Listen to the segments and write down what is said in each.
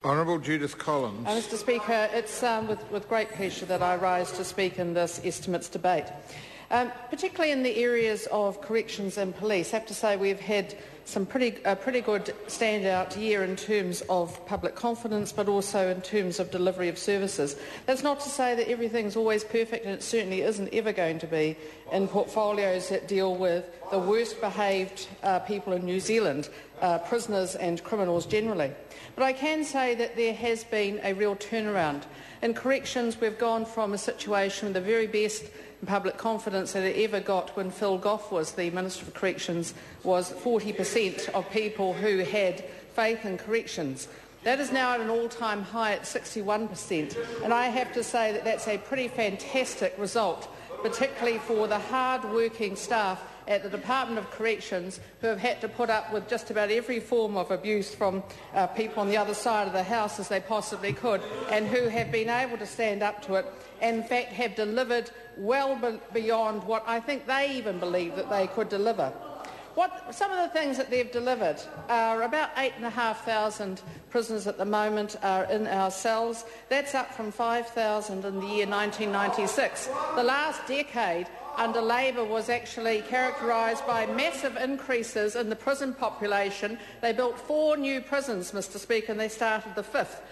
Honourable Judith Collins. Mr Speaker, it's with great pleasure that I rise to speak in this estimates debate. Particularly in the areas of corrections and police, I have to say we've had some pretty good standout year in terms of public confidence, but also in terms of delivery of services. That's not to say that everything's always perfect, and it certainly isn't ever going to be in portfolios that deal with the worst behaved people in New Zealand, prisoners and criminals generally. But I can say that there has been a real turnaround. In corrections, we've gone from a situation with the very best public confidence that it ever got when Phil Goff was the Minister for Corrections was 40% of people who had faith in corrections. That is now at an all-time high at 61%, and I have to say that that's a pretty fantastic result, particularly for the hard-working staff at the Department of Corrections who have had to put up with just about every form of abuse from people on the other side of the House as they possibly could, and who have been able to stand up to it and in fact have delivered well beyond what I think they even believed that they could deliver. Some of the things that they've delivered are about 8,500 prisoners at the moment are in our cells. That's up from 5,000 in the year 1996. The last decade under Labor was actually characterised by massive increases in the prison population. They built 4 new prisons, Mr Speaker, and they started the 5th,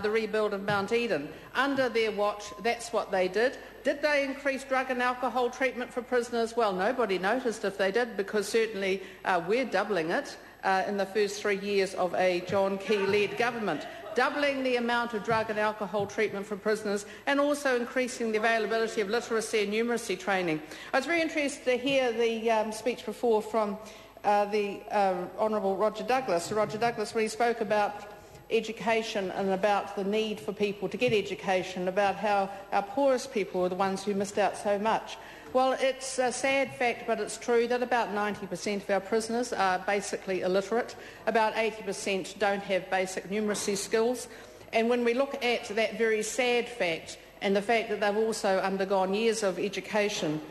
the rebuild of Mount Eden. Under their watch, that's what they did. Did they increase drug and alcohol treatment for prisoners? Well, nobody noticed if they did, because certainly we're doubling it in the first 3 years of a John Key-led government. Doubling the amount of drug and alcohol treatment for prisoners, and also increasing the availability of literacy and numeracy training. I was very interested to hear the speech before from the Honourable Roger Douglas. Sir Roger Douglas, when he spoke about education and about the need for people to get education, about how our poorest people were the ones who missed out so much. Well, it's a sad fact, but it's true that about 90% of our prisoners are basically illiterate. About 80% don't have basic numeracy skills. And when we look at that very sad fact and the fact that they've also undergone years of education,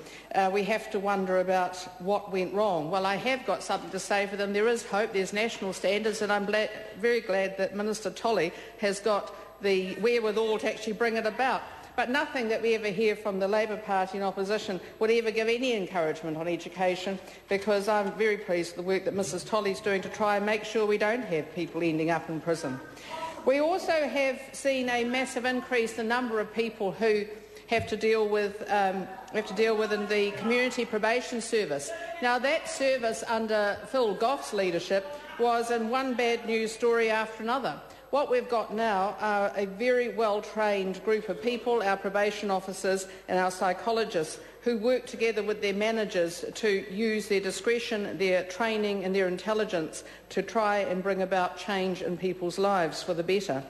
we have to wonder about what went wrong. Well, I have got something to say for them. There is hope. There's national standards, and I'm very glad that Minister Tolley has got the wherewithal to actually bring it about. But nothing that we ever hear from the Labor Party in opposition would ever give any encouragement on education, because I'm very pleased with the work that Mrs Tolley's doing to try and make sure we don't have people ending up in prison. We also have seen a massive increase in the number of people who have to deal with in the Community Probation Service. Now, that service under Phil Goff's leadership was in one bad news story after another. What we've got now are a very well-trained group of people, our probation officers and our psychologists, who work together with their managers to use their discretion, their training and their intelligence to try and bring about change in people's lives for the better.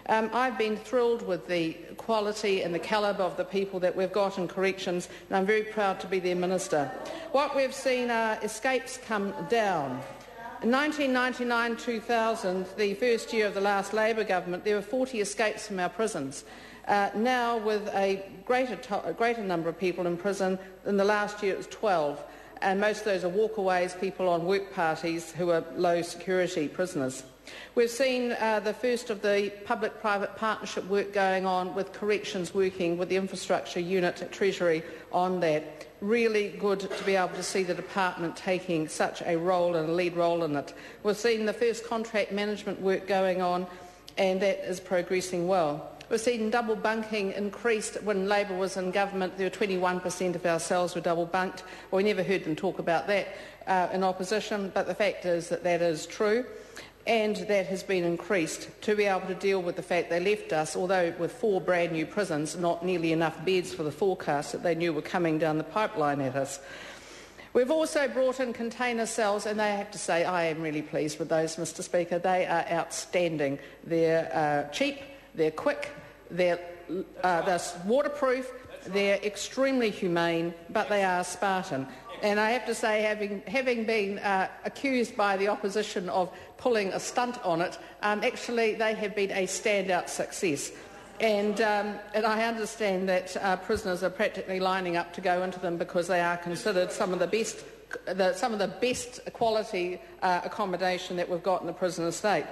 I've been thrilled with the quality and the calibre of the people that we've got in corrections, and I'm very proud to be their minister. What we've seen are escapes come down. In 1999-2000, the first year of the last Labor government, there were 40 escapes from our prisons. Now, with a greater number of people in prison, in the last year it was 12, and most of those are walkaways, people on work parties who are low-security prisoners. We've seen the first of the public-private partnership work going on with corrections, working with the infrastructure unit at Treasury on that. Really good to be able to see the department taking such a role and a lead role in it. We've seen the first contract management work going on, and that is progressing well. We've seen double bunking increased. When Labor was in government, there were 21% of our cells were double bunked. Well, we never heard them talk about that in opposition, but the fact is that that is true, and that has been increased to be able to deal with the fact they left us, although with 4 brand new prisons, not nearly enough beds for the forecast that they knew were coming down the pipeline at us. We've also brought in container cells, and I have to say I am really pleased with those, Mr Speaker. They are outstanding. They're cheap, they're quick, they're waterproof, they're extremely humane, but they are Spartan. And I have to say, having been accused by the opposition of pulling a stunt on it, actually they have been a standout success. And I understand that prisoners are practically lining up to go into them because they are considered some of the best quality accommodation that we've got in the prison estate.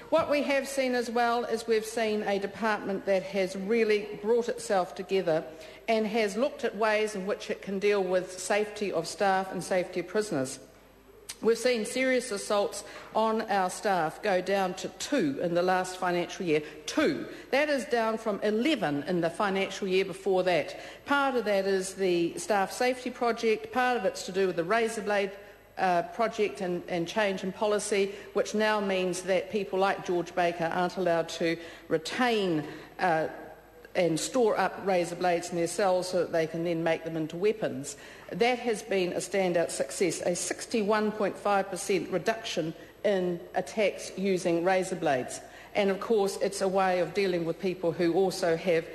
What we have seen as well is we've seen a department that has really brought itself together and has looked at ways in which it can deal with safety of staff and safety of prisoners. We've seen serious assaults on our staff go down to 2 in the last financial year. 2. That is down from 11 in the financial year before that. Part of that is the staff safety project, part of it's to do with the razor blade project and change in policy, which now means that people like George Baker aren't allowed to retain and store up razor blades in their cells so that they can then make them into weapons. That has been a standout success, a 61.5% reduction in attacks using razor blades. And of course it's a way of dealing with people who also have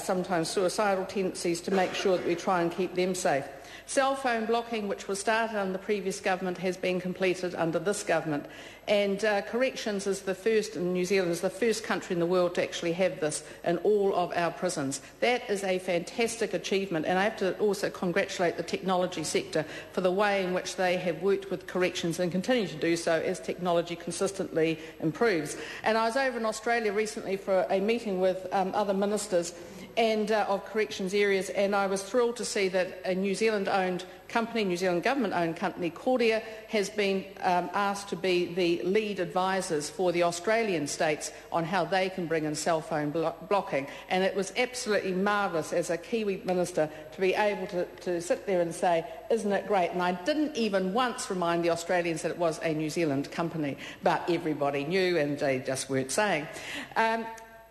sometimes suicidal tendencies, to make sure that we try and keep them safe. Cell phone blocking, which was started under the previous government, has been completed under this government. And corrections is the first in New Zealand, is the first country in the world to actually have this in all of our prisons. That is a fantastic achievement, and I have to also congratulate the technology sector for the way in which they have worked with corrections and continue to do so as technology consistently improves. And I was over in Australia recently for a meeting with other ministers and of corrections areas, and I was thrilled to see that a New Zealand-owned company, New Zealand government-owned company, Cordia, has been asked to be the lead advisors for the Australian states on how they can bring in cell phone blocking. And it was absolutely marvellous as a Kiwi minister to be able to sit there and say, isn't it great? And I didn't even once remind the Australians that it was a New Zealand company, but everybody knew and they just weren't saying.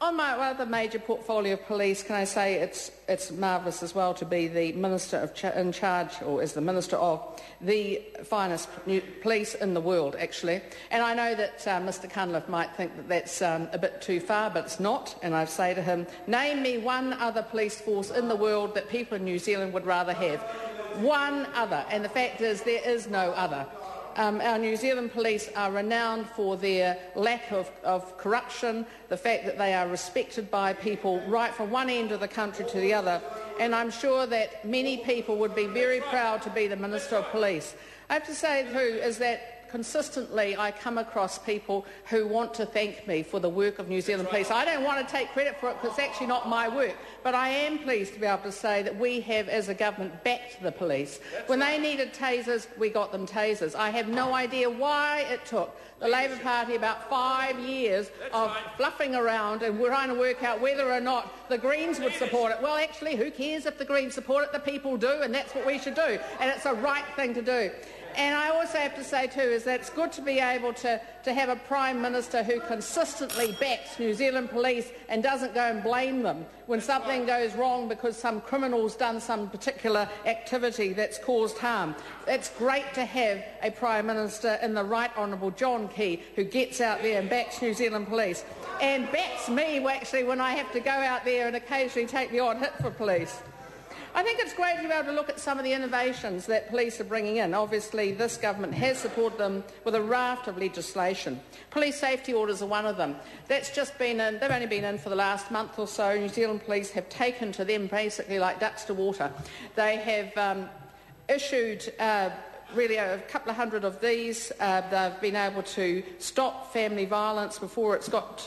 On my other major portfolio of police, can I say it's marvellous as well to be the Minister in charge, or as the Minister of the finest police in the world, actually. And I know that Mr Cunliffe might think that that's a bit too far, but it's not. And I say to him, name me one other police force in the world that people in New Zealand would rather have. One other. And the fact is, there is no other. Our New Zealand police are renowned for their lack of corruption, the fact that they are respected by people right from one end of the country to the other, and I'm sure that many people would be very proud to be the Minister of Police. I have to say, too, is that consistently I come across people who want to thank me for the work of New Zealand Police. I don't want to take credit for it because it's actually not my work, but I am pleased to be able to say that we have, as a government, backed the police. When they needed tasers, we got them tasers. I have no idea why it took the Labor Party about 5 years of fluffing around and trying to work out whether or not the Greens would support it. Well, actually, who cares if the Greens support it? The people do, and that's what we should do, and it's the right thing to do. And I also have to say, too, is that it's good to be able to have a Prime Minister who consistently backs New Zealand Police and doesn't go and blame them when something goes wrong because some criminal's done some particular activity that's caused harm. It's great to have a Prime Minister in the Right Honourable John Key who gets out there and backs New Zealand Police and backs me, actually, when I have to go out there and occasionally take the odd hit for police. I think it's great to be able to look at some of the innovations that police are bringing in. Obviously, this government has supported them with a raft of legislation. Police safety orders are one of them. That's just been in, they've only been in for the last month or so. New Zealand Police have taken to them basically like ducks to water. They have issued really a couple of hundred of these. They've been able to stop family violence before it's got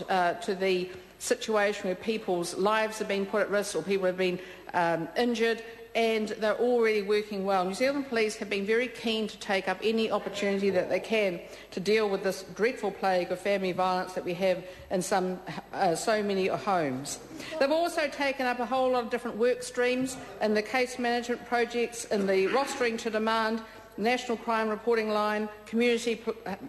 to the situation where people's lives have been put at risk or people have been injured, and they're already working well. New Zealand Police have been very keen to take up any opportunity that they can to deal with this dreadful plague of family violence that we have in so many homes. They've also taken up a whole lot of different work streams in the case management projects, in the rostering to demand, National Crime Reporting Line, community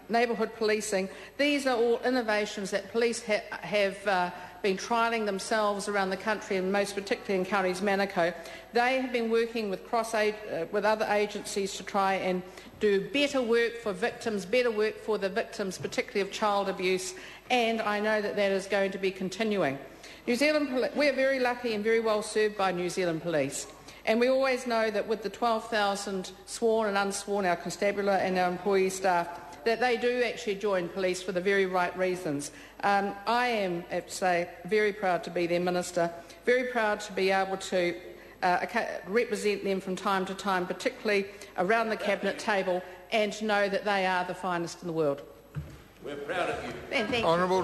neighbourhood policing. These are all innovations that police have been trialling themselves around the country, and most particularly in counties Manukau. They have been working with with other agencies to try and do better work for victims, better work for the victims, particularly of child abuse, and I know that that is going to be continuing. New Zealand, we're very lucky and very well served by New Zealand Police. And we always know that with the 12,000 sworn and unsworn, our constabulary and our employee staff, that they do actually join police for the very right reasons. I am, I have to say, very proud to be their minister, very proud to be able to represent them from time to time, particularly around the cabinet table, and to know that they are the finest in the world. We're proud of you. And thank you. Honourable